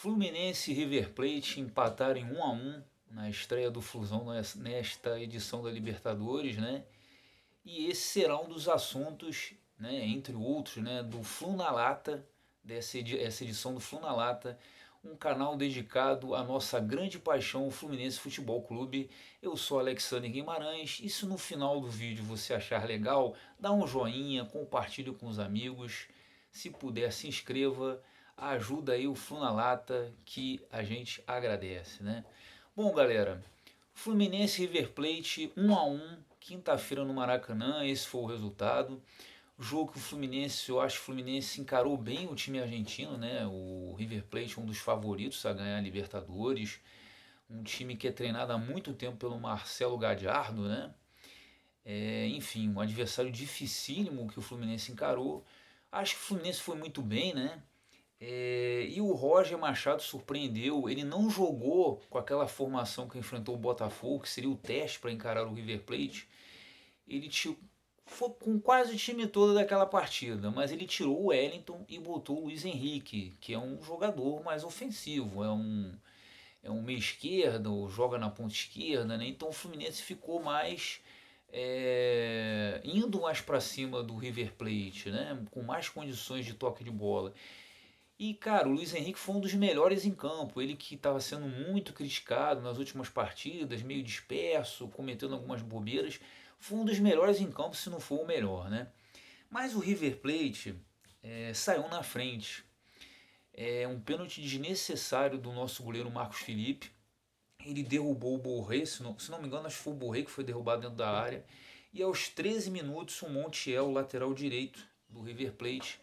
Fluminense e River Plate empataram em 1-1 na estreia do Flusão nesta edição da Libertadores, né? E esse será um dos assuntos, né, entre outros, né, do Flu na Lata, essa edição do Flu na Lata, um canal dedicado à nossa grande paixão, o Fluminense Futebol Clube. Eu sou Alexandre Guimarães e se no final do vídeo você achar legal, dá um joinha, compartilhe com os amigos, se puder se inscreva, ajuda aí o Flu na Lata que a gente agradece, né? Bom, galera, Fluminense e River Plate 1-1, quinta-feira no Maracanã, esse foi o resultado. O jogo que o Fluminense, eu acho que o Fluminense encarou bem o time argentino, né? O River Plate, um dos favoritos a ganhar a Libertadores, um time que é treinado há muito tempo pelo Marcelo Gadiardo, né? Enfim, um adversário dificílimo que o Fluminense encarou. Acho que o Fluminense foi muito bem, né? E o Roger Machado surpreendeu. Ele não jogou com aquela formação que enfrentou o Botafogo, que seria o teste para encarar o River Plate. Ele foi com quase o time todo daquela partida, mas ele tirou o Wellington e botou o Luiz Henrique, que é um jogador mais ofensivo, é um meia esquerda, ou joga na ponta esquerda, né? Então o Fluminense ficou mais indo mais para cima do River Plate, né? Com mais condições de toque de bola. E, cara, o Luiz Henrique foi um dos melhores em campo. Ele que estava sendo muito criticado nas últimas partidas, meio disperso, cometendo algumas bobeiras, foi um dos melhores em campo, se não for o melhor, né? Mas o River Plate saiu na frente. Um pênalti desnecessário do nosso goleiro Marcos Felipe. Ele derrubou o Borré, se não me engano, acho que foi o Borré que foi derrubado dentro da área. E aos 13 minutos, o Montiel, lateral direito do River Plate,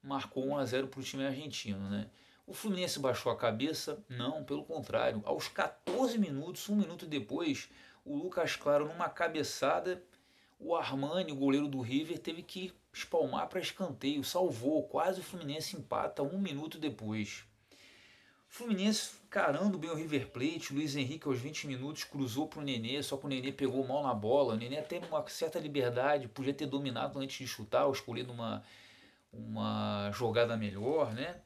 marcou 1-0 para o time argentino, né? O Fluminense baixou a cabeça? Não, pelo contrário. Aos 14 minutos, um minuto depois, o Lucas Claro, numa cabeçada, o Armani, o goleiro do River, teve que espalmar para escanteio, salvou. Quase o Fluminense empata um minuto depois. O Fluminense carando bem o River Plate, o Luiz Henrique aos 20 minutos cruzou para o Nenê, só que o Nenê pegou mal na bola. O Nenê teve uma certa liberdade, podia ter dominado antes de chutar, ou escolhido uma jogada melhor, né?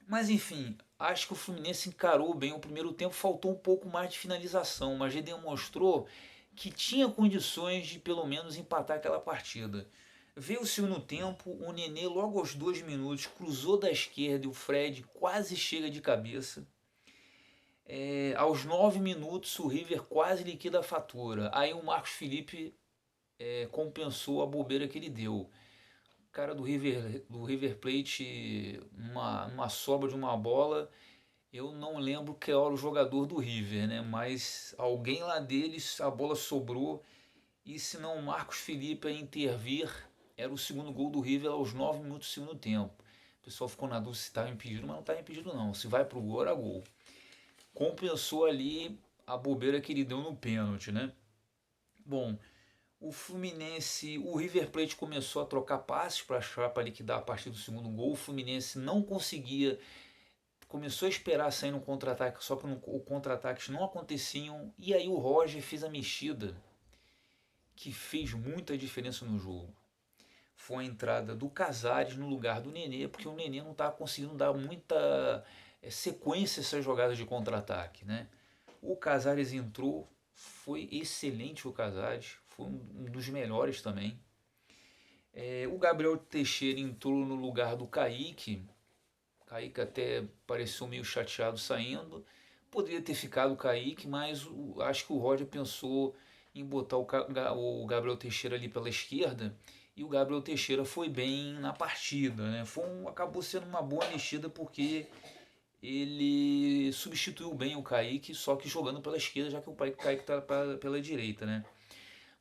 Mas enfim, acho que o Fluminense encarou bem o primeiro tempo, faltou um pouco mais de finalização, mas ele demonstrou que tinha condições de pelo menos empatar aquela partida. Veio o segundo tempo, o Nenê logo aos 2 minutos cruzou da esquerda e o Fred quase chega de cabeça. Aos 9 minutos o River quase liquida a fatura. Aí o Marcos Felipe compensou a bobeira que ele deu. Cara do River Plate, numa sobra de uma bola, eu não lembro que era o jogador do River, né? Mas alguém lá deles, a bola sobrou e se não o Marcos Felipe a intervir, era o segundo gol do River aos 9 minutos do segundo tempo. O pessoal ficou na dúvida se estava impedido, mas não estava impedido não. Se vai pro gol, era gol. Compensou ali a bobeira que ele deu no pênalti, né? Bom, o River Plate começou a trocar passes para liquidar a partir do segundo gol. O Fluminense não conseguia, começou a esperar sair no contra-ataque, só que o contra-ataques não aconteciam. E aí o Roger fez a mexida que fez muita diferença no jogo. Foi a entrada do Casares no lugar do Nenê, porque o Nenê não estava conseguindo dar muita sequência a essas jogadas de contra-ataque, né? O Casares entrou, foi excelente o Casares, foi um dos melhores também. O Gabriel Teixeira entrou no lugar do Kaique. Kaique até pareceu meio chateado saindo. Poderia ter ficado o Kaique, mas acho que o Roger pensou em botar o Gabriel Teixeira ali pela esquerda. E o Gabriel Teixeira foi bem na partida, né? Acabou sendo uma boa mexida porque ele substituiu bem o Kaique, só que jogando pela esquerda, já que o Kaique está pela direita, né?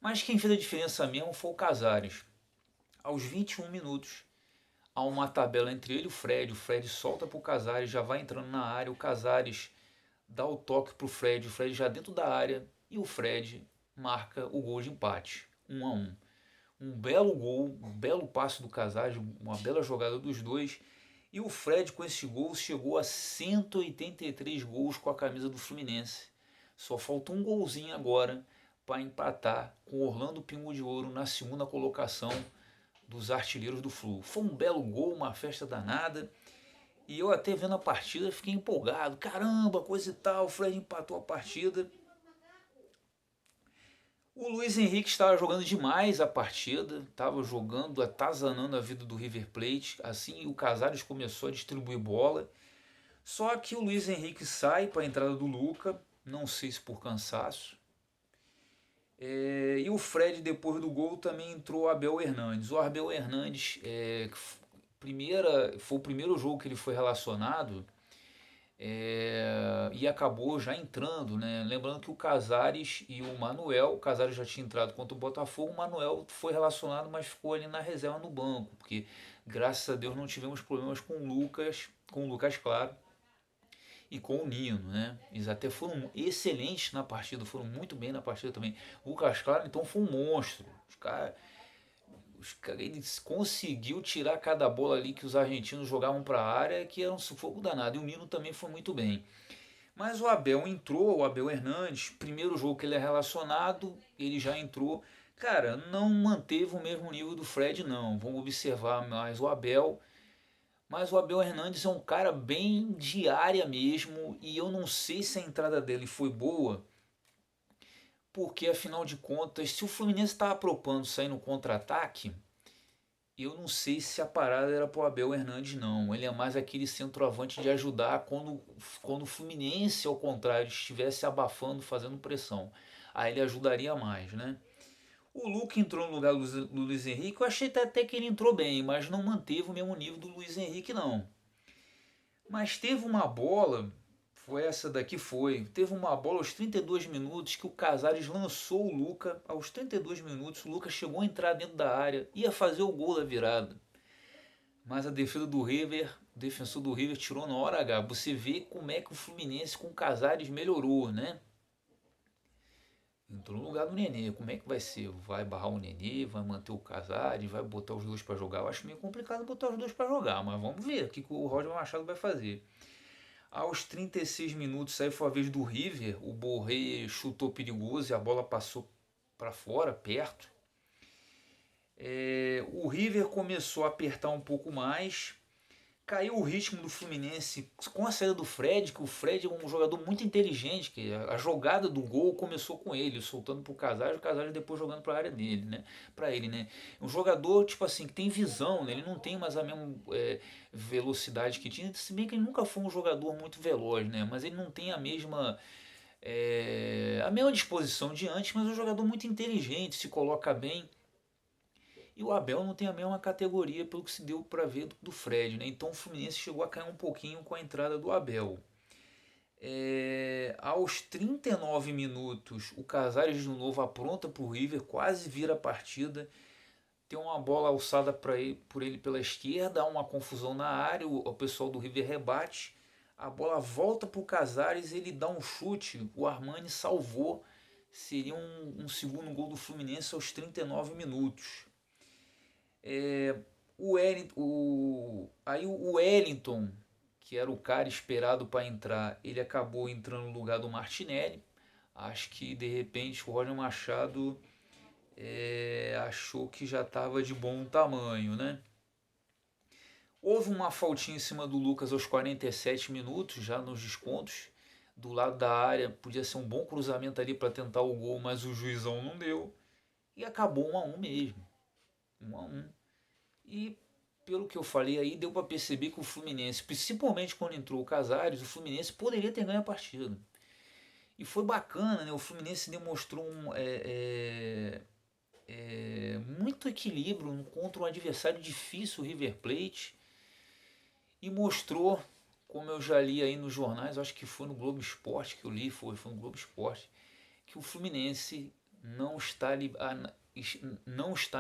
Mas quem fez a diferença mesmo foi o Casares. Aos 21 minutos, há uma tabela entre ele e o Fred. O Fred solta para o Casares, já vai entrando na área. O Casares dá o toque para o Fred já dentro da área. E o Fred marca o gol de empate, 1-1. Um belo gol, um belo passe do Casares, uma bela jogada dos dois. E o Fred com esse gol chegou a 183 gols com a camisa do Fluminense. Só falta um golzinho agora para empatar com o Orlando Pingo de Ouro na segunda colocação dos artilheiros do Flu. Foi um belo gol, uma festa danada. E eu até vendo a partida fiquei empolgado. Caramba, coisa e tal, o Fred empatou a partida. O Luiz Henrique estava jogando demais a partida, estava jogando, atazanando a vida do River Plate. Assim o Casares começou a distribuir bola. Só que o Luiz Henrique sai para a entrada do Luca, não sei se por cansaço. E o Fred, depois do gol, também entrou o Abel Hernandes. O Abel Hernandes foi o primeiro jogo que ele foi relacionado e acabou já entrando, né? Lembrando que o Casares e o Manuel, o Casares já tinha entrado contra o Botafogo, o Manuel foi relacionado, mas ficou ali na reserva no banco, porque graças a Deus não tivemos problemas com o Lucas Claro e com o Nino, né? Eles até foram excelentes na partida, foram muito bem na partida também. O Lucas Claro então foi um monstro. Ele conseguiu tirar cada bola ali que os argentinos jogavam para a área, que era um sufoco danado. E o Nino também foi muito bem. Mas o Abel entrou, o Abel Hernandes, primeiro jogo que ele é relacionado, ele já entrou. Cara, não manteve o mesmo nível do Fred, não. Vamos observar mais o Abel. Mas o Abel Hernandes é um cara bem de área mesmo. E eu não sei se a entrada dele foi boa, porque afinal de contas, se o Fluminense estava propondo sair no contra-ataque, eu não sei se a parada era pro Abel Hernandes, não. Ele é mais aquele centroavante de ajudar quando o Fluminense, ao contrário, estivesse abafando, fazendo pressão. Aí ele ajudaria mais, né? O Luca entrou no lugar do Luiz Henrique. Eu achei até que ele entrou bem, mas não manteve o mesmo nível do Luiz Henrique, não. Mas teve uma bola, foi essa daqui, foi. Teve uma bola aos 32 minutos que o Casares lançou o Luca. Aos 32 minutos, o Luca chegou a entrar dentro da área, ia fazer o gol da virada. Mas a defesa do River, o defensor do River tirou na hora H. Você vê como é que o Fluminense com o Casares melhorou, né? Entrou no lugar do Nenê. Como é que vai ser? Vai barrar o Nenê, vai manter o Casares, vai botar os dois para jogar? Eu acho meio complicado botar os dois para jogar, mas vamos ver o que o Roger Machado vai fazer. Aos 36 minutos, aí foi a vez do River. O Borré chutou perigoso e a bola passou para fora, perto. O River começou a apertar um pouco mais. Caiu o ritmo do Fluminense com a saída do Fred, que o Fred é um jogador muito inteligente, que a jogada do gol começou com ele, soltando pro Casares, o Casares depois jogando para a área dele, né? Para ele, né? Um jogador tipo assim que tem visão, né? Ele não tem mais a mesma velocidade que tinha, se bem que ele nunca foi um jogador muito veloz, né? Mas ele não tem a mesma disposição de antes, mas é um jogador muito inteligente, se coloca bem. E o Abel não tem a mesma categoria pelo que se deu para ver do Fred, né? Então o Fluminense chegou a cair um pouquinho com a entrada do Abel. Aos 39 minutos, o Casares de novo apronta para o River, quase vira a partida. Tem uma bola alçada por ele pela esquerda, há uma confusão na área, o pessoal do River rebate. A bola volta para o Casares, ele dá um chute, o Armani salvou. Seria um segundo gol do Fluminense aos 39 minutos. Aí o Wellington, que era o cara esperado para entrar, ele acabou entrando no lugar do Martinelli. Acho que de repente o Roger Machado achou que já estava de bom tamanho, né? Houve uma faltinha em cima do Lucas aos 47 minutos, já nos descontos, do lado da área. Podia ser um bom cruzamento ali para tentar o gol, mas o juizão não deu. E acabou 1 a 1 mesmo. 1 a 1. E pelo que eu falei aí, deu para perceber que o Fluminense, principalmente quando entrou o Casares, o Fluminense poderia ter ganho a partida. E foi bacana, né? O Fluminense demonstrou muito equilíbrio contra um adversário difícil, o River Plate, e mostrou, como eu já li aí nos jornais, acho que foi no Globo Esporte que eu li, foi no Globo Esporte, que o Fluminense não está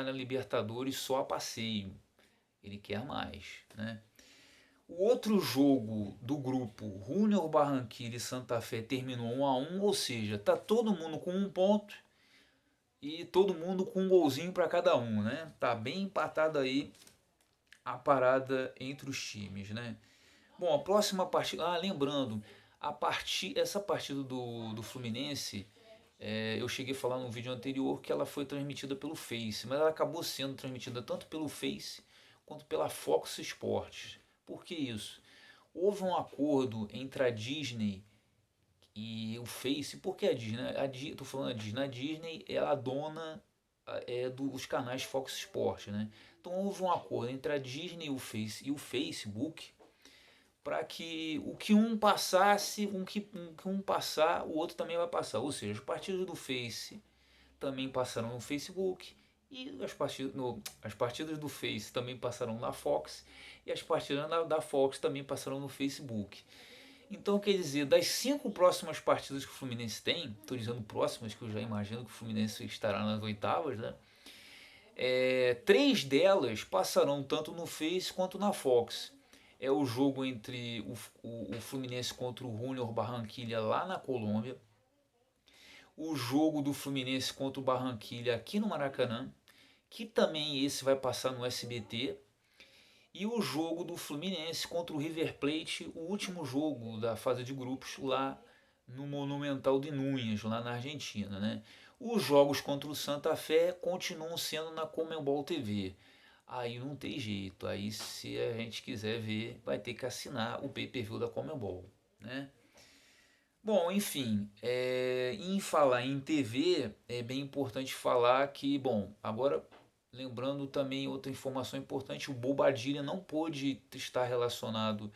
na Libertadores só a passeio. Ele quer mais, né? O outro jogo do grupo, Junior Barranquilla e Santa Fé, terminou 1 a 1, ou seja, tá todo mundo com 1 ponto e todo mundo com um golzinho para cada um, né? Tá bem empatado aí a parada entre os times, né? Bom, a próxima partida, lembrando, essa partida do Fluminense, eu cheguei a falar no vídeo anterior que ela foi transmitida pelo Face, mas ela acabou sendo transmitida tanto pelo Face quanto pela Fox Sports. Por que isso? houve um acordo entre a Disney e o Face. Por que a Disney? Tô falando a Disney é a dona dos canais Fox Sports, né? Então houve um acordo entre a Disney e o Facebook para que o que um passasse, que um passar, o outro também vai passar. Ou seja, as partidas do Face também passarão no Facebook e as partidas do Face também passarão na Fox e as partidas da Fox também passarão no Facebook. Então, quer dizer, das 5 próximas partidas que o Fluminense tem, estou dizendo próximas, que eu já imagino que o Fluminense estará nas oitavas, né? 3 delas passarão tanto no Face quanto na Fox. É o jogo entre o Fluminense contra o Junior Barranquilla lá na Colômbia, o jogo do Fluminense contra o Barranquilla aqui no Maracanã, que também esse vai passar no SBT, e o jogo do Fluminense contra o River Plate, o último jogo da fase de grupos lá no Monumental de Núñez, lá na Argentina, né? Os jogos contra o Santa Fé continuam sendo na Comembol TV. Aí não tem jeito, aí se a gente quiser ver, vai ter que assinar o pay-per-view da Comembol, né? Bom, enfim, em falar em TV, é bem importante falar que, bom, agora lembrando também outra informação importante, o Bobadilha não pôde estar relacionado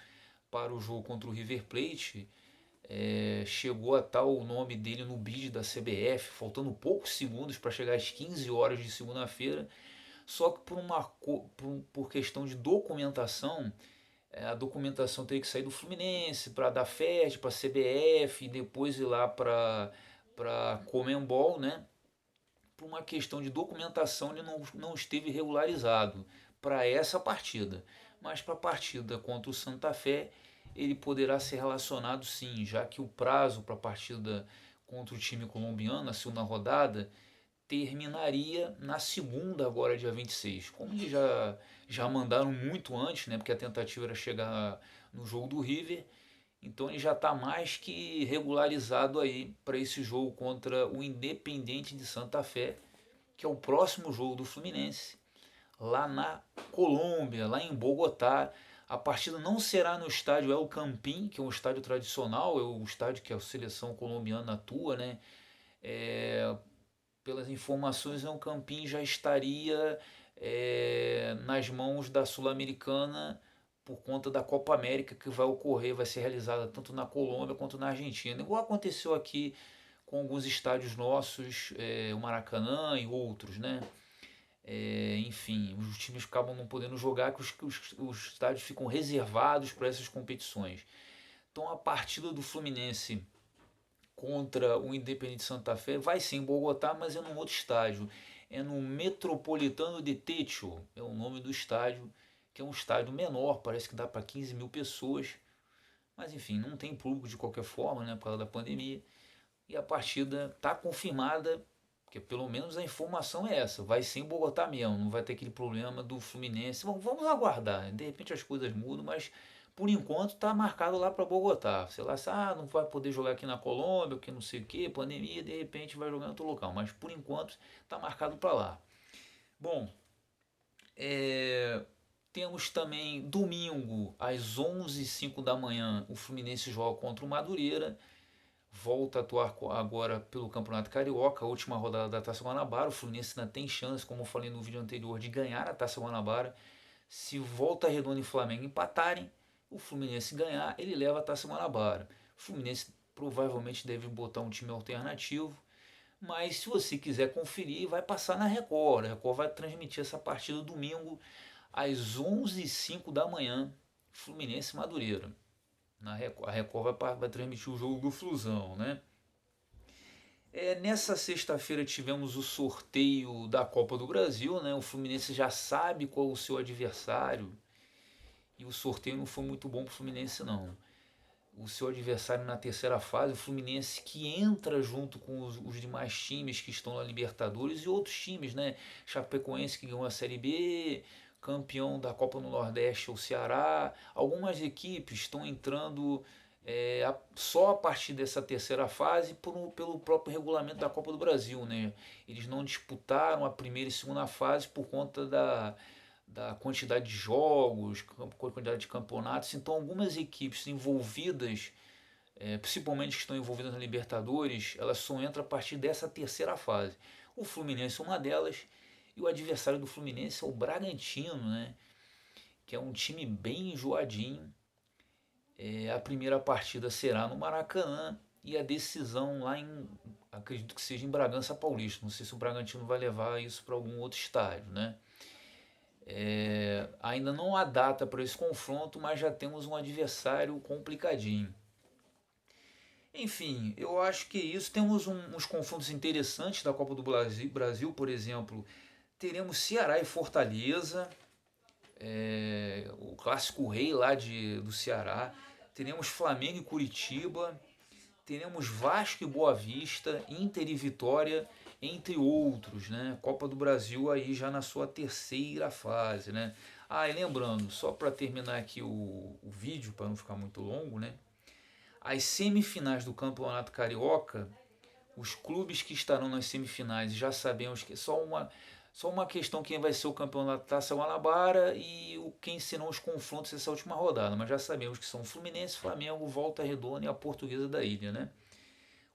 para o jogo contra o River Plate. Chegou a estar o nome dele no bid da CBF, faltando poucos segundos para chegar às 15 horas de segunda-feira, só que por questão de documentação, a documentação teria que sair do Fluminense para dar FED, para a CBF e depois ir lá para Comembol, né? Por uma questão de documentação ele não esteve regularizado para essa partida, mas para a partida contra o Santa Fé ele poderá ser relacionado sim, já que o prazo para a partida contra o time colombiano, na segunda rodada, terminaria na segunda, agora dia 26. Como eles já mandaram muito antes, né, porque a tentativa era chegar no jogo do River, então ele já está mais que regularizado aí para esse jogo contra o Independente de Santa Fé, que é o próximo jogo do Fluminense, lá na Colômbia, lá em Bogotá. A partida não será no estádio El Campín, que é um estádio tradicional, é o estádio que a seleção colombiana atua, né? Pelas informações, o Campinho já estaria nas mãos da Sul-Americana por conta da Copa América que vai ocorrer, vai ser realizada tanto na Colômbia quanto na Argentina. Igual aconteceu aqui com alguns estádios nossos, o Maracanã e outros, né? Enfim, os times acabam não podendo jogar, que os estádios ficam reservados para essas competições. Então a partida do Fluminense contra o Independente Santa Fé vai ser em Bogotá, mas é num outro estádio. É no Metropolitano de Techo, é o nome do estádio, que é um estádio menor, parece que dá para 15 mil pessoas. Mas enfim, não tem público de qualquer forma, né, por causa da pandemia. E a partida está confirmada, porque pelo menos a informação é essa. Vai ser em Bogotá mesmo, não vai ter aquele problema do Fluminense. Bom, vamos aguardar, de repente as coisas mudam, mas por enquanto está marcado lá para Bogotá. Sei lá, se não vai poder jogar aqui na Colômbia, porque não sei o que, pandemia, de repente vai jogar em outro local. Mas por enquanto está marcado para lá. Bom, temos também domingo às 11h05 da manhã o Fluminense joga contra o Madureira. Volta a atuar agora pelo Campeonato Carioca, a última rodada da Taça Guanabara. O Fluminense ainda tem chance, como eu falei no vídeo anterior, de ganhar a Taça Guanabara. Se Volta Redonda e Flamengo empatarem, o Fluminense ganhar, ele leva a Taça Guanabara. O Fluminense provavelmente deve botar um time alternativo, mas se você quiser conferir, vai passar na Record. A Record vai transmitir essa partida domingo às 11h05 da manhã, Fluminense e Madureira. A Record vai transmitir o jogo do Flusão, né? Nessa sexta-feira tivemos o sorteio da Copa do Brasil, né? O Fluminense já sabe qual é o seu adversário e o sorteio não foi muito bom para o Fluminense não. O seu adversário na terceira fase, o Fluminense que entra junto com os demais times que estão na Libertadores e outros times, né? Chapecoense que ganhou a Série B, campeão da Copa no Nordeste, o Ceará. Algumas equipes estão entrando só a partir dessa terceira fase pelo próprio regulamento da Copa do Brasil, né? Eles não disputaram a primeira e segunda fase por conta da quantidade de jogos, quantidade de campeonatos. Então, algumas equipes envolvidas, principalmente que estão envolvidas na Libertadores, elas só entram a partir dessa terceira fase. O Fluminense é uma delas, e o adversário do Fluminense é o Bragantino, né? Que é um time bem enjoadinho. A primeira partida será no Maracanã e a decisão lá em, acredito que seja em Bragança Paulista. Não sei se o Bragantino vai levar isso para algum outro estádio, né? Ainda não há data para esse confronto, mas já temos um adversário complicadinho. Enfim, eu acho que isso. Temos uns confrontos interessantes da Copa do Brasil, por exemplo. Teremos Ceará e Fortaleza, o clássico rei lá do Ceará. Teremos Flamengo e Curitiba. Teremos Vasco e Boa Vista, Inter e Vitória, entre outros, né? Copa do Brasil aí já na sua terceira fase, né? Ah, e lembrando, só para terminar aqui o vídeo, para não ficar muito longo, né? As semifinais do Campeonato Carioca, os clubes que estarão nas semifinais, já sabemos que só uma questão: quem vai ser o campeão da Taça Guanabara e quem serão os confrontos dessa última rodada. Mas já sabemos que são Fluminense, Flamengo, Volta Redonda e a Portuguesa da Ilha, né?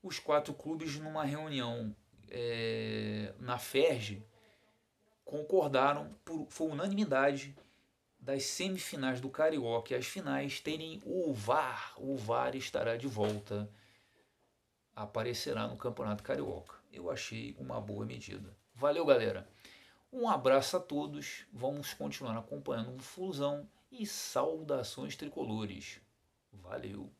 Os quatro clubes, numa reunião na FERJ, concordaram, foi unanimidade, das semifinais do Carioca e as finais terem o VAR. O VAR estará de volta, aparecerá no Campeonato Carioca. Eu achei uma boa medida. Valeu, galera. Um abraço a todos. Vamos continuar acompanhando o Flusão e saudações tricolores. Valeu.